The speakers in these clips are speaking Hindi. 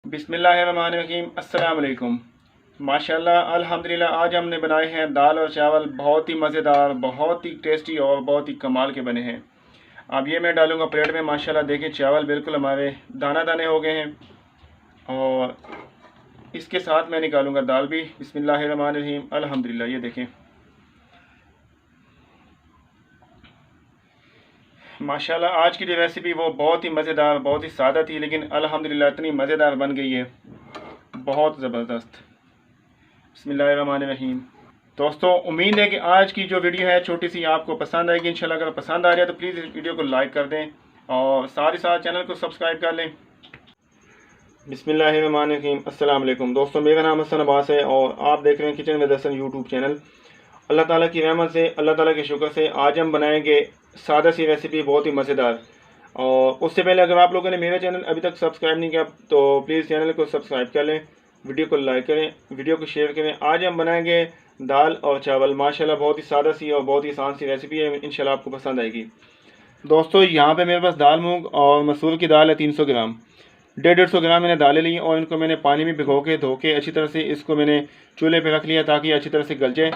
बिस्मिल्लाहिर्रहमानिर्रहीम। अस्सलाम वालेकुम। माशाल्लाह अल्हम्दुलिल्लाह आज हमने बनाए हैं दाल और चावल, बहुत ही मज़ेदार, बहुत ही टेस्टी और बहुत ही कमाल के बने हैं। अब ये मैं डालूँगा प्लेट में। माशाल्लाह देखिए चावल बिल्कुल हमारे दाना दाने हो गए हैं और इसके साथ मैं निकालूँगा दाल भी। बिस्मिल्लाहिर्रहमानिर्रहीम। अल्हम्दुलिल्लाह ये देखें माशाल्लाह आज की जो रेसिपी वो बहुत ही मज़ेदार, बहुत ही सादा थी, लेकिन अल्हम्दुलिल्लाह इतनी मज़ेदार बन गई है, बहुत ज़बरदस्त। बिस्मिल्लाहिर्रहमानिर्रहीम। दोस्तों उम्मीद है कि आज की जो वीडियो है छोटी सी आपको पसंद आएगी इंशाल्लाह। अगर पसंद आ जाए तो प्लीज़ इस वीडियो को लाइक कर दें और साथ ही साथ चैनल को सब्सक्राइब कर लें। बिस्मिल्लाहिर्रहमानिर्रहीम। अस्सलाम वालेकुम दोस्तों, मेरा नाम हसन अब्बास है और आप देख रहे हैं kitchen with Hasan YouTube channel. अल्लाह ताला की रहमत से, अल्लाह ताला के शुक्र से आज हम बनाएंगे सादा सी रेसिपी, बहुत ही मज़ेदार। और उससे पहले अगर आप लोगों ने मेरा चैनल अभी तक सब्सक्राइब नहीं किया तो प्लीज़ चैनल को सब्सक्राइब कर लें, वीडियो को लाइक करें, वीडियो को शेयर करें। आज हम बनाएंगे दाल और चावल। माशाल्लाह बहुत ही सादा सी और बहुत ही आसान सी रेसिपी है, इंशाल्लाह आपको पसंद आएगी। दोस्तों यहाँ पे मेरे पास दाल, मूंग और मसूर की दाल है 300 ग्राम। 150 ग्राम मैंने दालें ली और इनको मैंने पानी में भिगो के धो के अच्छी तरह से इसको मैंने चूल्हे पे रख लिया ताकि अच्छी तरह से गल जाए।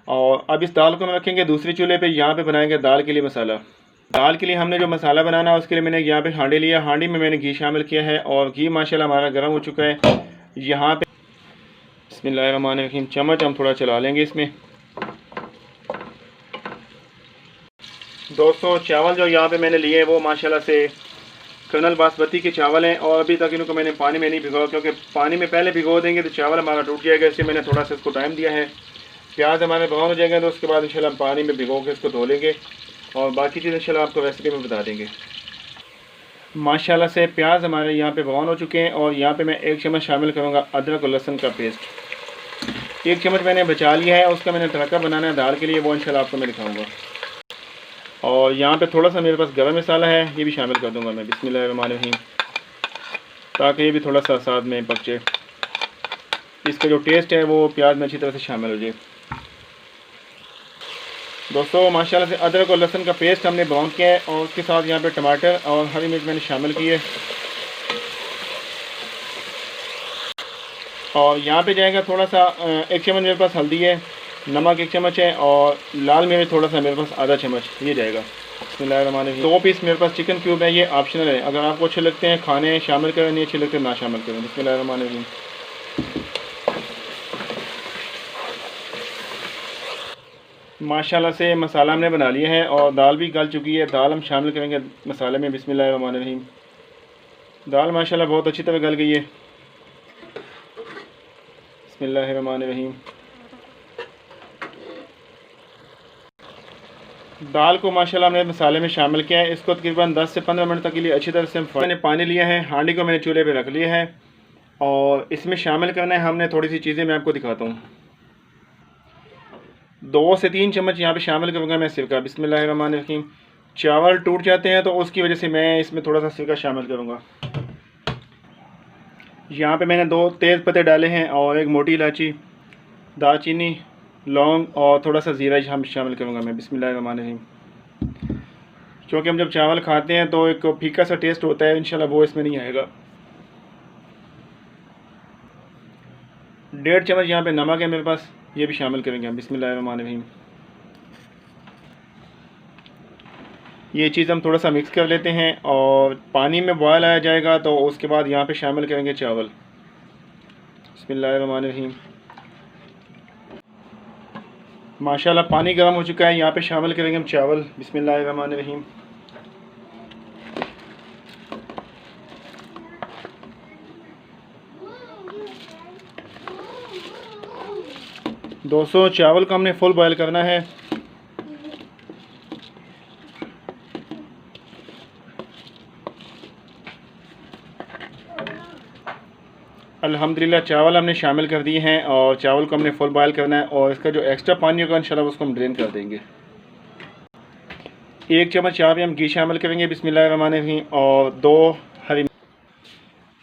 और अब इस दाल को हम रखेंगे दूसरे चूल्हे पे। यहाँ पे बनाएंगे दाल के लिए मसाला। दाल के लिए हमने जो मसाला बनाना है उसके लिए मैंने यहाँ पे हांडी लिया। हांडी में मैंने घी शामिल किया है और घी माशाल्लाह हमारा गर्म हो चुका है। यहाँ पे बिस्मिल्लाहिर्रहमानिर्रहीम चम्मच हम थोड़ा चला लेंगे इसमें। दोस्तों चावल जो यहाँ पे मैंने लिए वो माशाल्लाह से कर्नल बासमती के चावल हैं और अभी तक इनको मैंने पानी में नहीं भिगोया, क्योंकि पानी में पहले भिगो देंगे तो चावल हमारा टूट जाएगा, इसलिए मैंने थोड़ा सा इसको टाइम दिया है। प्याज हमारे ब्राउन हो जाएंगे तो उसके बाद इंशाल्लाह हम पानी में भिगो के इसको धो लेंगे और बाकी चीज़ इंशाल्लाह आपको रेसिपी में बता देंगे। माशाल्लाह से प्याज हमारे यहाँ पे ब्राउन हो चुके हैं और यहाँ पे मैं 1 चम्मच शामिल करूँगा अदरक और लहसुन का पेस्ट। 1 चम्मच मैंने बचा लिया है, उसका मैंने तड़का बनाना है दाल के लिए, वो इंशाल्लाह आपको मैं दिखाऊँगा। और यहाँ पे थोड़ा सा मेरे पास गरम मसाला है, ये भी शामिल कर दूँगा मैं। बिस्मिल्लाहिर्रहमानिर्रहीम, ताकि ये भी थोड़ा सा साथ में पक जाए, इसका जो टेस्ट है वो प्याज में अच्छी तरह से शामिल हो जाए। दोस्तों माशाल्लाह से अदरक और लहसुन का पेस्ट हमने ब्राउन किया है और उसके साथ यहाँ पे टमाटर और हरी मिर्च मैंने शामिल की है। और यहाँ पे जाएगा थोड़ा सा 1 चम्मच मेरे पास हल्दी है, नमक 1 चम्मच है और लाल मिर्च थोड़ा सा मेरे पास आधा चम्मच, ये जाएगा। बिस्मिल्लाहिर्रहमानिर्रहीम। 2 पीस मेरे पास चिकन क्यूब है, ये ऑप्शनल है, अगर आपको अच्छे लगते हैं खाने शामिल करें, नहीं अच्छे लगते ना शामिल करें। बिस्मिल्लाहिर्रहमानिर्रहीम। माशाल्लाह से मसाला हमने बना लिया है और दाल भी गल चुकी है। दाल हम शामिल करेंगे मसाले में। बिस्मिल्लाहिर्रहमानिर्रहीम। दाल माशाल्लाह बहुत अच्छी तरह गल गई है। बिस्मिल्लाहिर्रहमानिर्रहीम। दाल को माशाल्लाह हमने मसाले में शामिल किया है। इसको तकरीबन 10 से 15 मिनट तक के लिए अच्छी तरह से मैंने पानी लिया है। हांडी को मैंने चूल्हे पे रख लिया है और इसमें शामिल करना है हमने थोड़ी सी चीज़ें, मैं आपको दिखाता हूँ। 2 से 3 चम्मच यहाँ पे शामिल करूँगा मैं सिरका। बिस्मिल्लाहिर्रहमानिर्रहीम। चावल टूट जाते हैं तो उसकी वजह से मैं इसमें थोड़ा सा सिरका शामिल करूँगा। यहाँ पे मैंने 2 तेज़ पत्ते डाले हैं और 1 मोटी इलायची, दालचीनी, लौंग और थोड़ा सा ज़ीरा हम शामिल करूँगा मैं। बिस्मिल्लाहिर्रहमानिर्रहीम। क्योंकि हम जब चावल खाते हैं तो एक फीका सा टेस्ट होता है, इंशाल्लाह वो इसमें नहीं आएगा। 1.5 चम्मच यहाँ पे नमक है मेरे पास, ये भी शामिल करेंगे हम। बिस्मिल्लाहिर्रहमानिर्रहीम। ये चीज़ हम थोड़ा सा मिक्स कर लेते हैं और पानी में बॉयल आ जाएगा तो उसके बाद यहाँ पे शामिल करेंगे चावल। बिस्मिल्लाहिर्रहमानिर्रहीम। माशाल्लाह पानी गर्म हो चुका है, यहाँ पे शामिल करेंगे हम चावल। बिस्मिल्लाहिर्रहमानिर्रहीम। दोस्तों चावल को हमने फुल बॉयल करना है। अल्हम्दुलिल्लाह चावल हमने शामिल कर दिए हैं और चावल को हमने फुल बॉयल करना है और इसका जो एक्स्ट्रा पानी होगा इंशाल्लाह उसको हम ड्रेन कर देंगे। 1 चम्मच यहाँ पे हम घी शामिल करेंगे। बिस्मिल्लाहिर्रहमानिर्रहीम। और 2 हरी।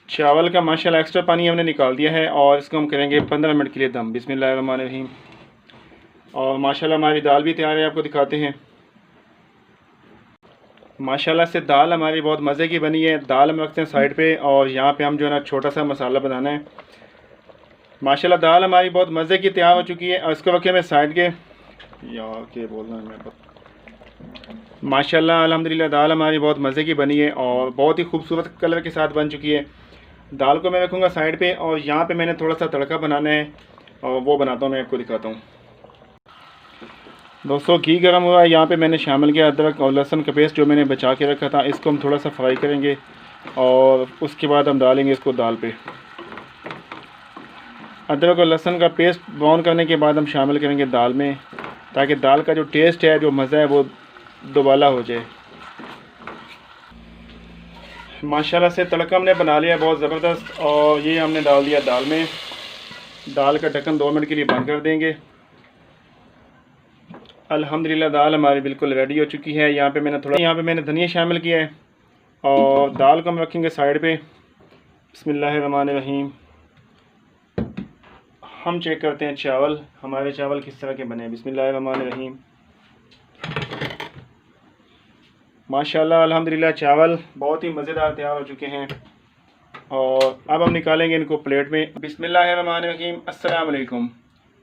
चावल का माशाल्लाह एक्स्ट्रा पानी हमने निकाल दिया है और इसको हम करेंगे 15 मिनट के लिए दम। बिस्मिल्लाहिर्रहमानिर्रहीम। और माशाल्लाह हमारी दाल भी तैयार है, आपको दिखाते हैं। माशाल्लाह से दाल हमारी बहुत मज़े की बनी है। दाल हम रखते हैं साइड पे और यहाँ पे हम जो है ना छोटा सा मसाला बनाना है। माशाल्लाह दाल हमारी बहुत मज़े की तैयार हो चुकी है और इसको रखे मैं साइड के यार के बोलना है मैं। माशाल्लाह अल्हम्दुलिल्लाह दाल हमारी बहुत मज़े की बनी है और बहुत ही खूबसूरत कलर के साथ बन चुकी है। दाल को मैं रखूँगा साइड पे और यहाँ पे मैंने थोड़ा सा तड़का बनाना है और वो बनाता हूँ, मैं आपको दिखाता हूँ। दोस्तों घी गर्म हुआ है, यहाँ पे मैंने शामिल किया अदरक और लहसुन का पेस्ट जो मैंने बचा के रखा था। इसको हम थोड़ा सा फ्राई करेंगे और उसके बाद हम डालेंगे इसको दाल पे। अदरक और लहसुन का पेस्ट ब्राउन करने के बाद हम शामिल करेंगे दाल में, ताकि दाल का जो टेस्ट है, जो मज़ा है, वो दोबारा हो जाए। माशाल्लाह से तड़का हमने बना लिया बहुत ज़बरदस्त और ये हमने डाल दिया दाल में। दाल का ढक्कन 2 मिनट के लिए बंद कर देंगे। अल्हम्दुलिल्लाह दाल हमारी बिल्कुल रेडी हो चुकी है। यहाँ पे मैंने धनिया शामिल किया है और दाल को हम रखेंगे साइड पे। बिस्मिल्लाहिर्रहमानिर्रहीम। हम चेक करते हैं चावल, हमारे चावल किस तरह के बने। बिस्मिल्लाहिर्रहमानिर्रहीम। माशाल्लाह अल्हम्दुलिल्लाह चावल बहुत ही मज़ेदार तैयार हो चुके हैं और अब हम निकालेंगे इनको प्लेट में। बिस्मिल्लाहिर्रहमानिर्रहीम। अस्सलाम वालेकुम।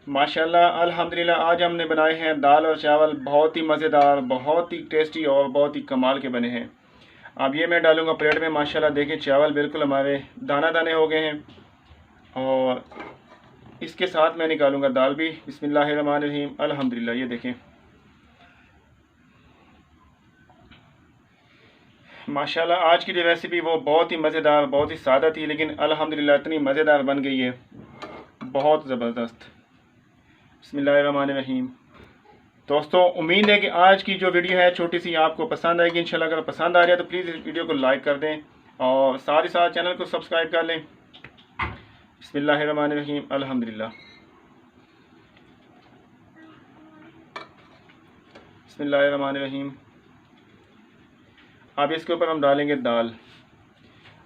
माशाल्लाह अल्हम्दुलिल्लाह आज हमने बनाए हैं दाल और चावल, बहुत ही मज़ेदार, बहुत ही टेस्टी और बहुत ही कमाल के बने हैं। अब ये मैं डालूँगा प्लेट में। माशाल्लाह देखें चावल बिल्कुल हमारे दाना दाने हो गए हैं और इसके साथ मैं निकालूँगा दाल भी। बिस्मिल्लाहिर्रहमानिर्रहीम। अल्हम्दुलिल्लाह ये देखें माशाल्लाह आज की जो रेसिपी वो बहुत ही मज़ेदार, बहुत ही सादा थी, लेकिन अल्हम्दुलिल्लाह इतनी मज़ेदार बन गई है, बहुत ज़बरदस्त। बिस्मिल्लाहिर्रहमानिर्रहीम। दोस्तों उम्मीद है कि आज की जो वीडियो है छोटी सी आपको पसंद आएगी इंशाल्लाह। अगर पसंद आ जाए तो प्लीज़ इस वीडियो को लाइक कर दें और साथ ही साथ चैनल को सब्सक्राइब कर लें। बिस्मिल्लाहिर्रहमानिर्रहीम। अल्हम्दुलिल्लाह। बिस्मिल्लाहिर्रहमानिर्रहीम। अब इसके ऊपर हम डालेंगे दाल,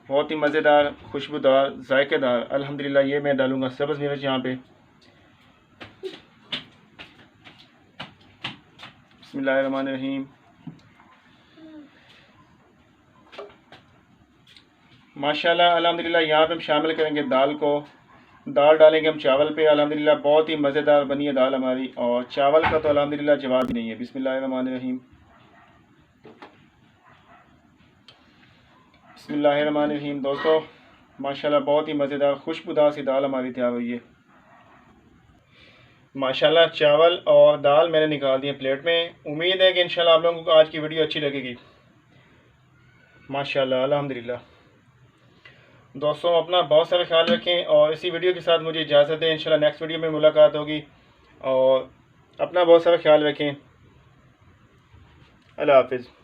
बहुत ही मज़ेदार, खुशबूदार, जायकेदार। अल्हम्दुलिल्लाह ये मैं डालूँगा सब्ज़ मिर्च यहाँ पे। बिस्मिल्लाहिर्रहमानिर्रहीम। माशाल्लाह अल्हम्दुलिल्लाह यहाँ पे हम शामिल करेंगे दाल को। दाल डालेंगे हम चावल पे। अल्हम्दुलिल्लाह बहुत ही मज़ेदार बनी है दाल हमारी और चावल का तो अल्हम्दुलिल्लाह जवाब ही नहीं है। बिस्मिल्लाहिर्रहमानिर्रहीम। बिस्मिल्लाहिर्रहमानिर्रहीम। दोस्तों माशाल्लाह बहुत ही मज़ेदार खुशबूदार सी दाल हमारी तैयार हुई है। माशाल्लाह चावल और दाल मैंने निकाल दिए प्लेट में। उम्मीद है कि इंशाल्लाह आप लोगों को आज की वीडियो अच्छी लगेगी। माशाल्लाह अल्हम्दुलिल्लाह। दोस्तों अपना बहुत सारा ख्याल रखें और इसी वीडियो के साथ मुझे इजाज़त दें। इंशाल्लाह नेक्स्ट वीडियो में मुलाकात होगी और अपना बहुत सारा ख्याल रखें। अल्लाह हाफिज़।